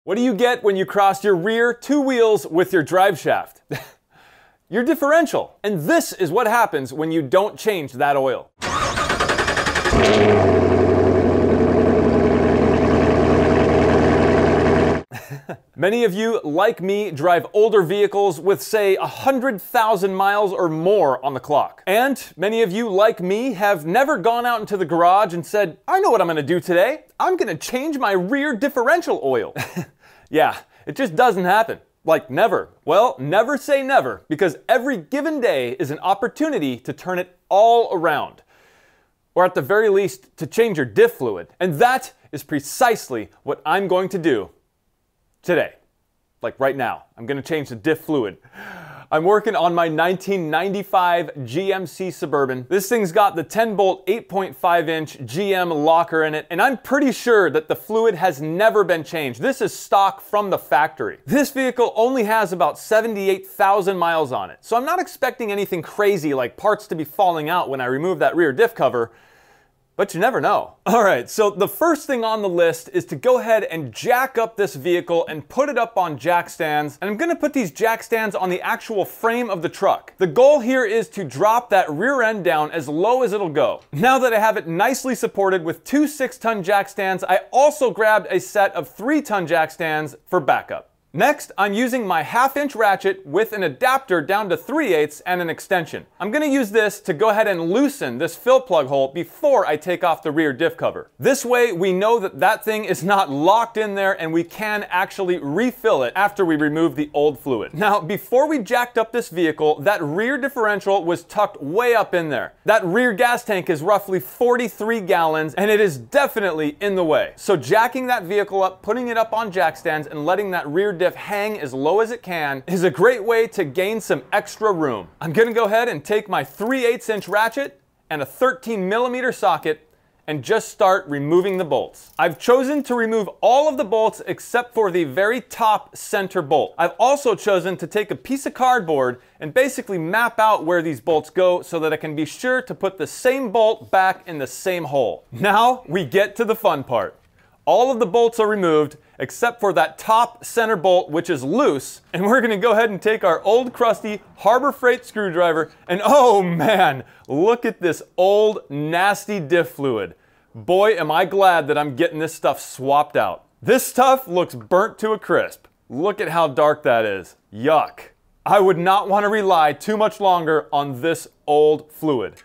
What do you get when you cross your rear two wheels with your drive shaft? Your differential. And this is what happens when you don't change that oil. Many of you, like me, drive older vehicles with, say, 100,000 miles or more on the clock. And many of you, like me, have never gone out into the garage and said, I know what I'm going to do today. I'm going to change my rear differential oil. Yeah, it just doesn't happen. Like never. Well, never say never, because every given day is an opportunity to turn it all around. Or at the very least, to change your diff fluid. And that is precisely what I'm going to do today. Like right now, I'm going to change the diff fluid. I'm working on my 1995 GMC Suburban. This thing's got the 10-bolt, 8.5-inch GM locker in it, and I'm pretty sure that the fluid has never been changed. This is stock from the factory. This vehicle only has about 78,000 miles on it, so I'm not expecting anything crazy like parts to be falling out when I remove that rear diff cover. But you never know. All right, so the first thing on the list is to go ahead and jack up this vehicle and put it up on jack stands. And I'm gonna put these jack stands on the actual frame of the truck. The goal here is to drop that rear end down as low as it'll go. Now that I have it nicely supported with two 6-ton jack stands, I also grabbed a set of 3-ton jack stands for backup. Next, I'm using my 1/2-inch ratchet with an adapter down to 3/8 and an extension. I'm going to use this to go ahead and loosen this fill plug hole before I take off the rear diff cover. This way we know that that thing is not locked in there and we can actually refill it after we remove the old fluid. Now, before we jacked up this vehicle, that rear differential was tucked way up in there. That rear gas tank is roughly 43 gallons and it is definitely in the way. So jacking that vehicle up, putting it up on jack stands and letting that rear diff hang as low as it can is a great way to gain some extra room. I'm gonna go ahead and take my 3/8-inch ratchet and a 13mm socket and just start removing the bolts. I've chosen to remove all of the bolts except for the very top center bolt. I've also chosen to take a piece of cardboard and basically map out where these bolts go so that I can be sure to put the same bolt back in the same hole. Now we get to the fun part. All of the bolts are removed except for that top center bolt, which is loose. And we're gonna go ahead and take our old crusty Harbor Freight screwdriver and oh man, look at this old nasty diff fluid. Boy, am I glad that I'm getting this stuff swapped out. This stuff looks burnt to a crisp. Look at how dark that is. Yuck. I would not want to rely too much longer on this old fluid.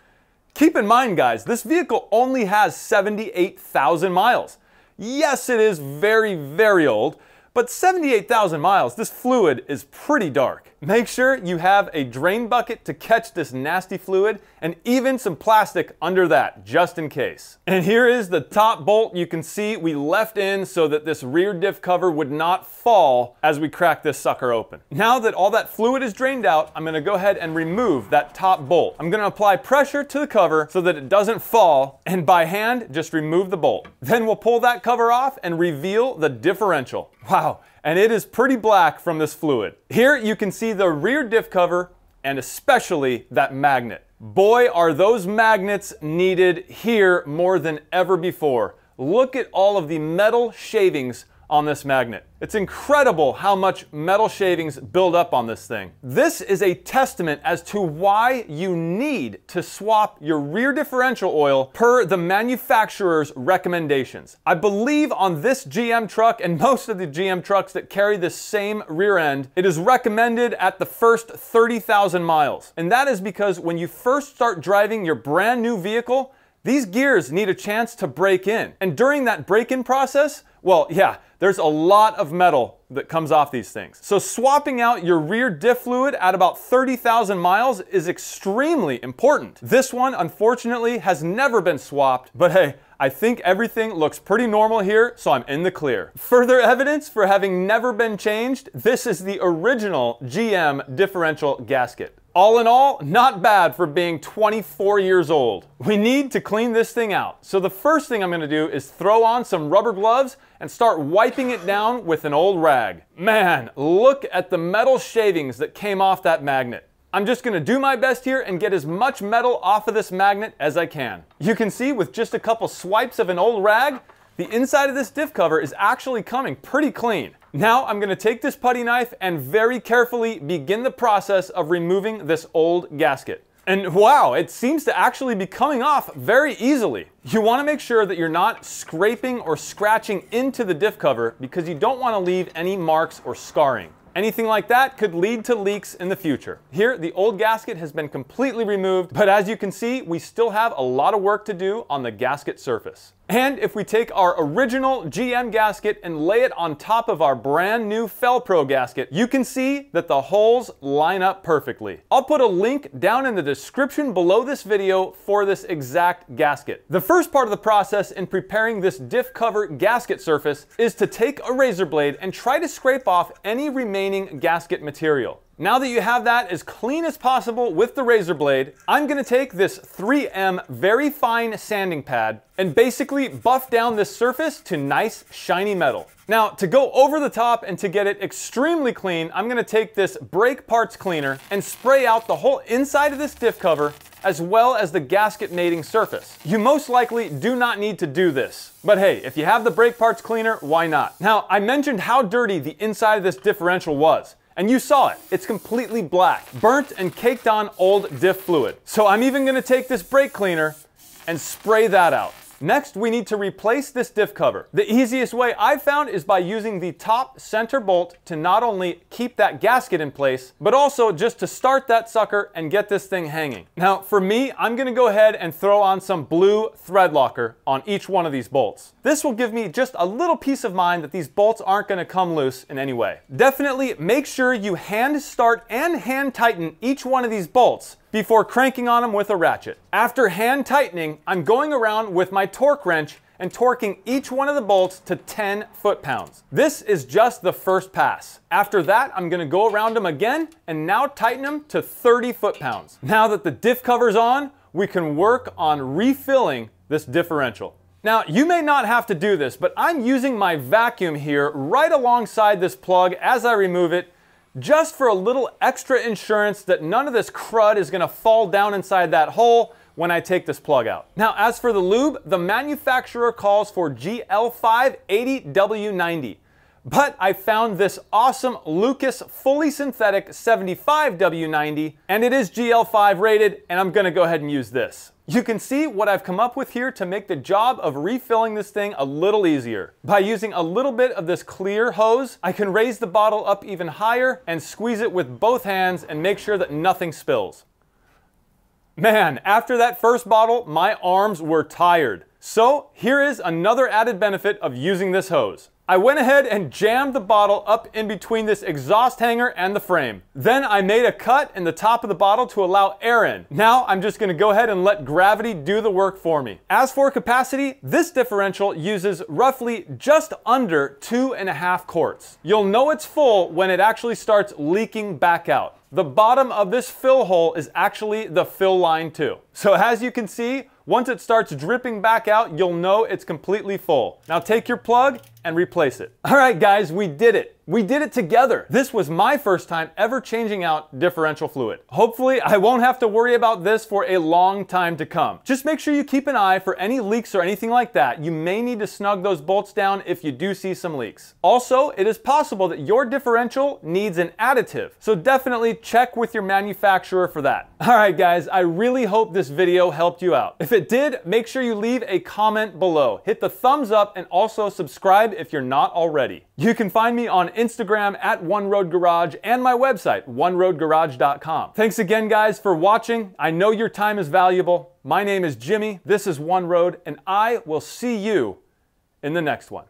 Keep in mind, guys, this vehicle only has 78,000 miles. Yes, it is very, very old, but 78,000 miles, this fluid is pretty dark. Make sure you have a drain bucket to catch this nasty fluid and even some plastic under that, just in case. And here is the top bolt you can see we left in so that this rear diff cover would not fall as we crack this sucker open. Now that all that fluid is drained out, I'm gonna go ahead and remove that top bolt. I'm gonna apply pressure to the cover so that it doesn't fall, and by hand, just remove the bolt. Then we'll pull that cover off and reveal the differential. Wow, and it is pretty black from this fluid. Here you can see the rear diff cover and especially that magnet. Boy, are those magnets needed here more than ever before. Look at all of the metal shavings on this magnet. It's incredible how much metal shavings build up on this thing. This is a testament as to why you need to swap your rear differential oil per the manufacturer's recommendations. I believe on this GM truck and most of the GM trucks that carry this same rear end, it is recommended at the first 30,000 miles. And that is because when you first start driving your brand new vehicle, these gears need a chance to break in. And during that break-in process, well, yeah, there's a lot of metal that comes off these things. So swapping out your rear diff fluid at about 30,000 miles is extremely important. This one, unfortunately, has never been swapped, but hey, I think everything looks pretty normal here, so I'm in the clear. Further evidence for having never been changed, this is the original GM differential gasket. All in all, not bad for being 24 years old. We need to clean this thing out. So the first thing I'm gonna do is throw on some rubber gloves and start wiping it down with an old rag. Man, look at the metal shavings that came off that magnet. I'm just gonna do my best here and get as much metal off of this magnet as I can. You can see with just a couple swipes of an old rag, The inside of this diff cover is actually coming pretty clean. Now I'm going to take this putty knife and very carefully begin the process of removing this old gasket. And wow, it seems to actually be coming off very easily. You want to make sure that you're not scraping or scratching into the diff cover because you don't want to leave any marks or scarring. Anything like that could lead to leaks in the future. Here, the old gasket has been completely removed, but as you can see, we still have a lot of work to do on the gasket surface. And if we take our original GM gasket and lay it on top of our brand new Felpro gasket, you can see that the holes line up perfectly. I'll put a link down in the description below this video for this exact gasket. The first part of the process in preparing this diff cover gasket surface is to take a razor blade and try to scrape off any remaining gasket material. Now that you have that as clean as possible with the razor blade, I'm going to take this 3M very fine sanding pad and basically buff down this surface to nice shiny metal. Now to go over the top and to get it extremely clean, I'm going to take this brake parts cleaner and spray out the whole inside of this diff cover as well as the gasket mating surface. You most likely do not need to do this, but hey, if you have the brake parts cleaner, why not? Now I mentioned how dirty the inside of this differential was. And you saw it. It's completely black, burnt and caked on old diff fluid. So I'm even going to take this brake cleaner and spray that out. Next, we need to replace this diff cover. The easiest way I've found is by using the top center bolt to not only keep that gasket in place, but also just to start that sucker and get this thing hanging. Now, for me, I'm going to go ahead and throw on some blue thread locker on each one of these bolts. This will give me just a little peace of mind that these bolts aren't going to come loose in any way. Definitely make sure you hand start and hand tighten each one of these bolts before cranking on them with a ratchet. After hand tightening, I'm going around with my torque wrench and torquing each one of the bolts to 10 foot-pounds. This is just the first pass. After that, I'm going to go around them again and now tighten them to 30 foot-pounds. Now that the diff cover's on, we can work on refilling this differential. Now, you may not have to do this, but I'm using my vacuum here right alongside this plug as I remove it, just for a little extra insurance that none of this crud is going to fall down inside that hole when I take this plug out. Now, as for the lube, the manufacturer calls for GL580W90. But I found this awesome Lucas fully synthetic 75W90, and it is GL5 rated, and I'm going to go ahead and use this. You can see what I've come up with here to make the job of refilling this thing a little easier. By using a little bit of this clear hose, I can raise the bottle up even higher and squeeze it with both hands and make sure that nothing spills. Man, after that first bottle, my arms were tired. So here is another added benefit of using this hose. I went ahead and jammed the bottle up in between this exhaust hanger and the frame. Then I made a cut in the top of the bottle to allow air in. Now I'm just going to go ahead and let gravity do the work for me. As for capacity, this differential uses roughly just under 2.5 quarts. You'll know it's full when it actually starts leaking back out. The bottom of this fill hole is actually the fill line too. So as you can see, once it starts dripping back out, you'll know it's completely full. Now take your plug and replace it. All right, guys, we did it. We did it together. This was my first time ever changing out differential fluid. Hopefully, I won't have to worry about this for a long time to come. Just make sure you keep an eye for any leaks or anything like that. You may need to snug those bolts down if you do see some leaks. Also, it is possible that your differential needs an additive, so definitely check with your manufacturer for that. All right, guys, I really hope this video helped you out. If it did, make sure you leave a comment below. Hit the thumbs up and also subscribe if you're not already. You can find me on Instagram at OneRoadGarage and my website, OneRoadGarage.com. Thanks again, guys, for watching. I know your time is valuable. My name is Jimmy, this is One Road, and I will see you in the next one.